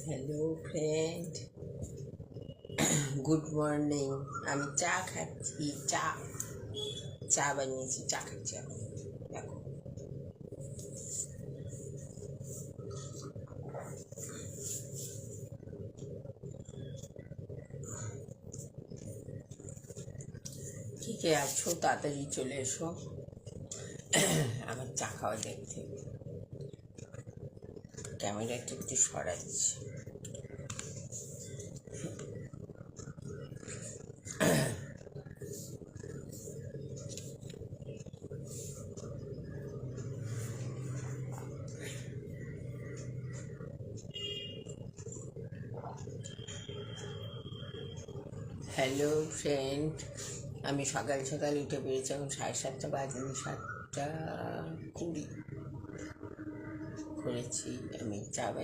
Hello friend, good morning. আমি চা খাচ্ছি। চা বানিয়েছি, চা খাচ্ছি এখন। দেখো, কে কে আছো তাড়াতাড়ি চলে এসো আমার চা খাওয়া দেখতে। ক্যামেরাটা একটু সরাচ্ছি। হ্যালো ফ্রেন্ড, আমি সকাল সকাল উঠে পেরেছি। এখন 7:30 বাজে, 7:20 করেছি। আমি চা